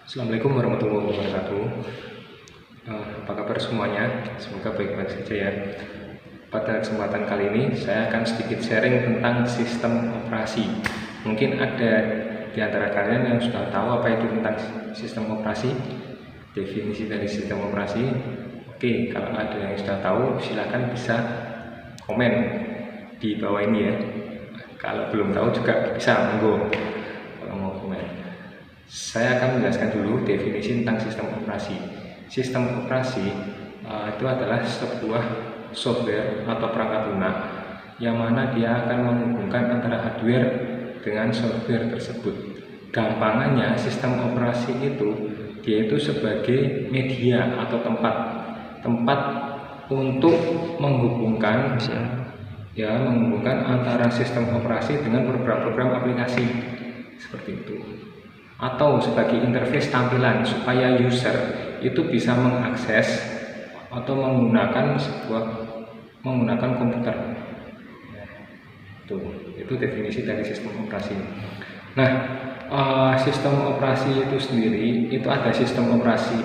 Assalamualaikum warahmatullahi wabarakatuh. Apa kabar semuanya? Semoga baik-baik saja ya. Pada kesempatan kali ini saya akan sedikit sharing tentang sistem operasi. Mungkin ada di antara kalian yang sudah tahu apa itu tentang sistem operasi, definisi dari sistem operasi. Oke, kalau ada yang sudah tahu silakan bisa komen di bawah ini ya. Kalau belum tahu juga bisa, monggo kalau mau komen. Saya akan menjelaskan dulu definisi tentang sistem operasi. Sistem operasi itu adalah sebuah software atau perangkat lunak yang mana dia akan menghubungkan antara hardware dengan software tersebut. Gampangannya sistem operasi itu dia itu sebagai media atau tempat untuk menghubungkan antara sistem operasi dengan program-program aplikasi seperti itu, atau sebagai interface tampilan supaya user itu bisa mengakses atau menggunakan komputer. Itu definisi dari sistem operasi. Nah, sistem operasi itu sendiri itu ada sistem operasi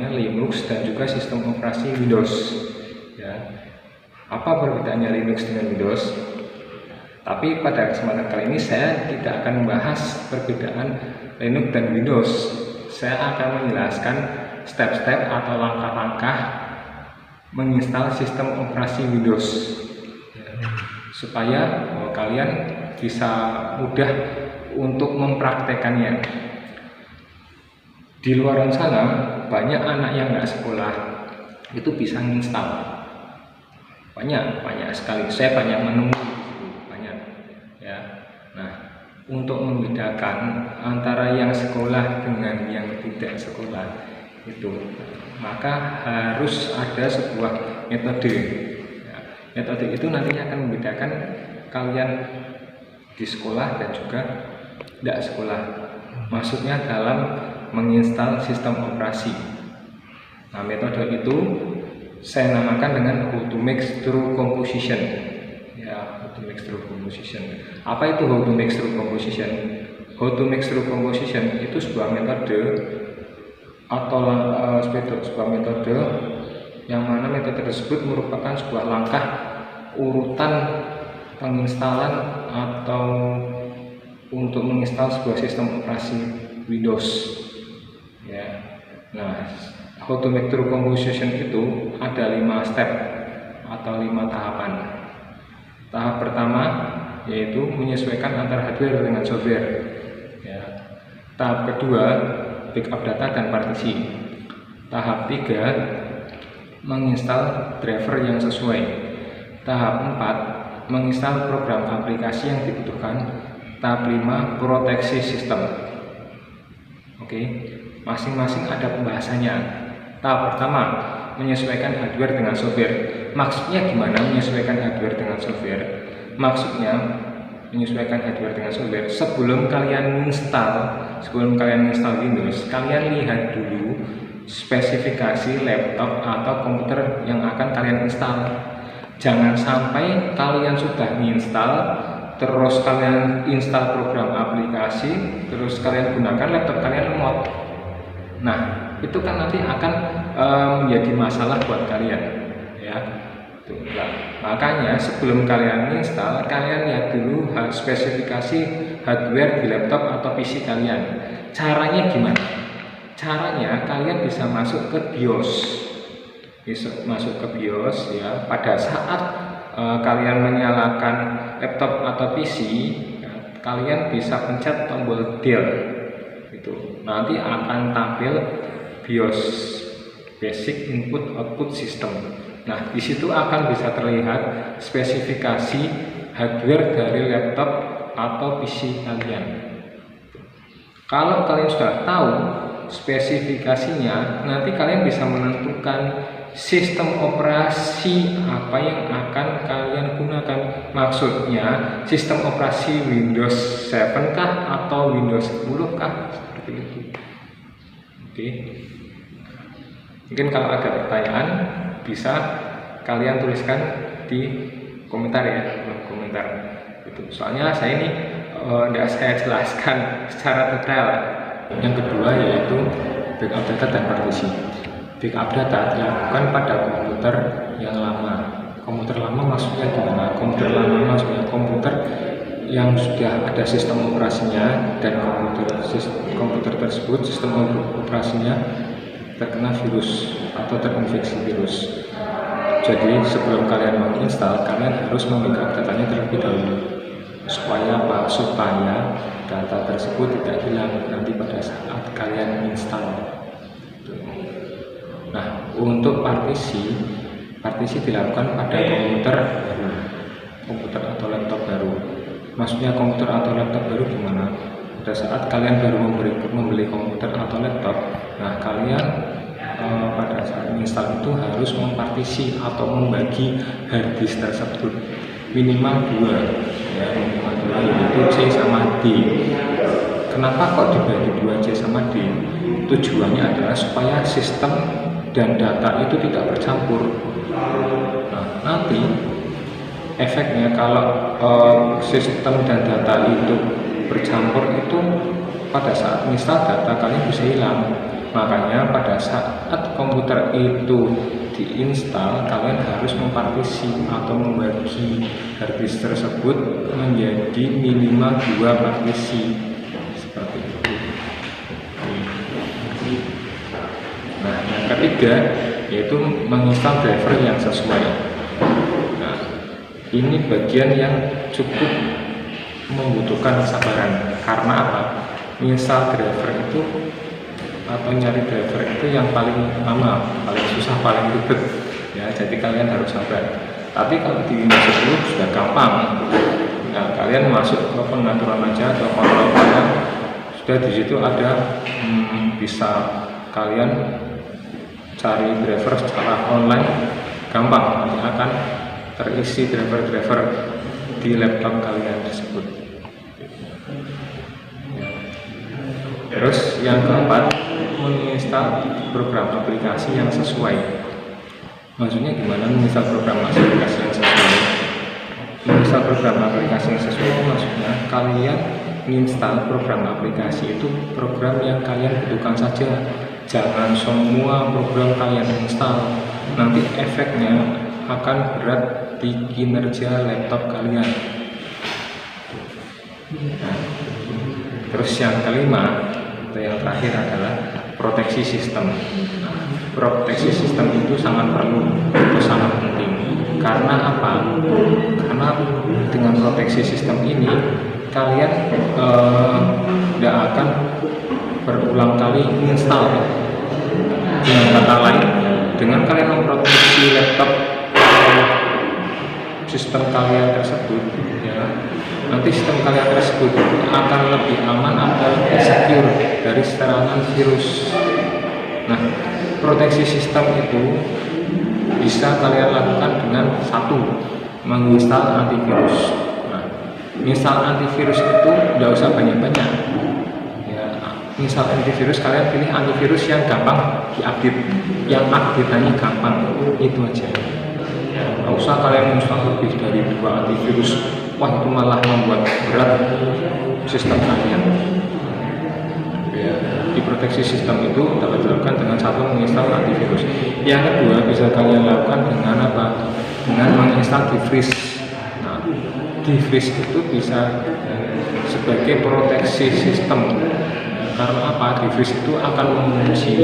Linux dan juga sistem operasi Windows. Ya. Apa perbedaannya Linux dengan Windows? Tapi pada kesempatan kali ini saya tidak akan membahas perbedaan Linux dan Windows. Saya akan menjelaskan step-step atau langkah-langkah menginstal sistem operasi Windows supaya kalian bisa mudah untuk mempraktekannya. Di luar sana banyak anak yang nggak sekolah itu bisa menginstal. Banyak sekali. Saya banyak menemui. Untuk membedakan antara yang sekolah dengan yang tidak sekolah itu, maka harus ada sebuah metode. Metode itu nantinya akan membedakan kalian di sekolah dan juga tidak sekolah. Maksudnya dalam menginstal sistem operasi. Nah, metode itu saya namakan dengan how to mix through composition. How to mix through composition. Apa itu how to mix through composition? How to mix through composition itu sebuah metode atau sebuah metode yang mana metode tersebut merupakan sebuah langkah urutan penginstalan atau untuk menginstal sebuah sistem operasi Windows. Ya. Nah, how to mix through composition itu ada 5 step atau 5 tahapan. Tahap pertama yaitu menyesuaikan antara hardware dengan software. Ya. Tahap kedua, backup data dan partisi. Tahap 3, menginstal driver yang sesuai. Tahap 4, menginstal program aplikasi yang dibutuhkan. Tahap 5, proteksi sistem. Oke, masing-masing ada pembahasannya. Tahap pertama, menyesuaikan hardware dengan software. Maksudnya gimana menyesuaikan hardware dengan software? Maksudnya menyesuaikan hardware dengan software. Sebelum kalian install Windows, kalian lihat dulu spesifikasi laptop atau komputer yang akan kalian install. Jangan sampai kalian sudah menginstal, terus kalian install program aplikasi, terus kalian gunakan laptop kalian lemot. Nah, itu kan nanti akan menjadi masalah buat kalian, ya. Makanya sebelum kalian install, kalian lihat dulu spesifikasi hardware di laptop atau PC kalian. Caranya gimana? Caranya kalian bisa masuk ke BIOS. Ya. Pada saat kalian menyalakan laptop atau PC, kalian bisa pencet tombol del. Itu nanti akan tampil BIOS, Basic Input Output System. Nah, di situ akan bisa terlihat spesifikasi hardware dari laptop atau PC kalian. Kalau kalian sudah tahu spesifikasinya, nanti kalian bisa menentukan sistem operasi apa yang akan kalian gunakan. Maksudnya, sistem operasi Windows 7 kah atau Windows 10 kah? Seperti itu. Oke. Mungkin kalau ada pertanyaan bisa kalian tuliskan di komentar ya, Itu. Soalnya saya ini tidak saya jelaskan secara detail Yang kedua yaitu backup data dan partisi. Backup data dilakukan pada komputer yang lama. Komputer lama maksudnya gimana? Komputer lama maksudnya komputer yang sudah ada sistem operasinya dan komputer tersebut sistem operasinya terkena virus atau terinfeksi virus. Jadi sebelum kalian menginstal, kalian harus membackup datanya terlebih dahulu. Supaya apa? Supaya data tersebut tidak hilang nanti pada saat kalian install. Nah, untuk partisi dilakukan pada komputer atau laptop baru. Maksudnya komputer atau laptop baru gimana? Pada saat kalian baru membeli komputer atau laptop, nah kalian pada saat install itu harus mempartisi atau membagi harddisk tersebut minimal 2, ya, minimal 2, yaitu C sama D. Kenapa kok dibagi 2 C sama D? Tujuannya adalah supaya sistem dan data itu tidak bercampur. Nah, nanti efeknya kalau sistem dan data itu bercampur itu pada saat install data kalian bisa hilang. Makanya pada saat komputer itu diinstal, kalian harus mempartisi atau membagi harddisk tersebut menjadi minimal 2 partisi seperti itu. Nah, yang ketiga yaitu menginstal driver yang sesuai. Nah, ini bagian yang cukup membutuhkan kesabaran. Karena apa? Menginstal driver itu atau nyari driver itu yang paling lama, paling susah, paling ribet, ya. Jadi kalian harus sabar. Tapi kalau di Windows 10 sudah gampang. Nah, kalian masuk ke pengaturan aja atau kontrol kalian, sudah di situ ada bisa kalian cari driver secara online, gampang, nanti akan terisi driver-driver di laptop kalian tersebut. Terus yang keempat, menginstal program aplikasi yang sesuai. Maksudnya gimana menginstal program aplikasi yang sesuai? Menginstal program aplikasi yang sesuai maksudnya kalian menginstal program aplikasi itu program yang kalian butuhkan saja. Jangan semua program kalian install, nanti efeknya akan berat di kinerja laptop kalian. Nah, terus yang kelima atau yang terakhir adalah proteksi sistem. Nah, proteksi sistem itu sangat perlu, itu sangat penting. Karena apa? Karena dengan proteksi sistem ini kalian tidak akan berulang kali install. Dengan kata lain, dengan kalian memproteksi laptop sistem kalian tersebut, ya, nanti sistem kalian tersebut akan lebih aman atau lebih secure dari serangan virus. Nah, proteksi sistem itu bisa kalian lakukan dengan satu, menginstal antivirus. Nah, install antivirus itu tidak usah banyak-banyak. Misal antivirus, kalian pilih antivirus yang gampang diupdate, yang update-nya gampang, itu aja. Nggak usah kalian install lebih dari 2 antivirus, wah itu malah membuat berat sistem kalian. Ya, di proteksi sistem itu dapat dilakukan dengan satu, menginstal antivirus. Yang kedua bisa kalian lakukan dengan apa? Dengan menginstal defreeze. Nah, defreeze itu bisa sebagai proteksi sistem. Karena apa? Defreeze itu akan mengunci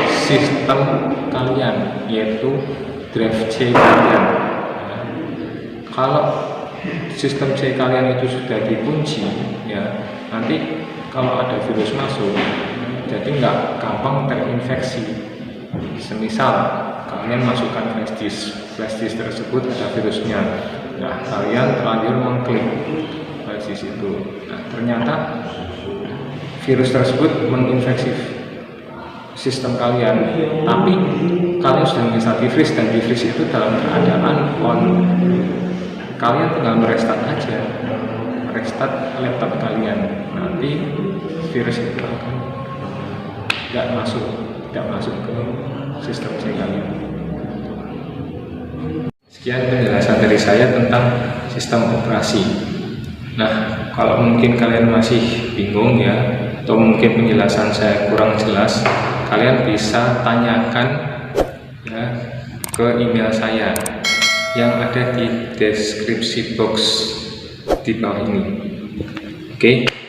sistem kalian, yaitu drive C kalian. Nah, kalau sistem C kalian itu sudah dikunci, ya, nanti kalau ada virus masuk, jadi nggak gampang terinfeksi. Semisal kalian masukkan flash disk tersebut ada virusnya, nah kalian terlanjur mengklik flash disk itu, nah ternyata virus tersebut menginfeksi sistem kalian, tapi kalian sudah menginstal defreeze dan defreeze itu dalam keadaan on. Kalian tinggal merestart aja, restart laptop kalian, nanti virus itu akan tidak masuk ke sistem kalian. Sekian penjelasan dari saya tentang sistem operasi. Nah, kalau mungkin kalian masih bingung ya, atau mungkin penjelasan saya kurang jelas, kalian bisa tanyakan ya ke email saya yang ada di deskripsi box di bawah ini. Oke.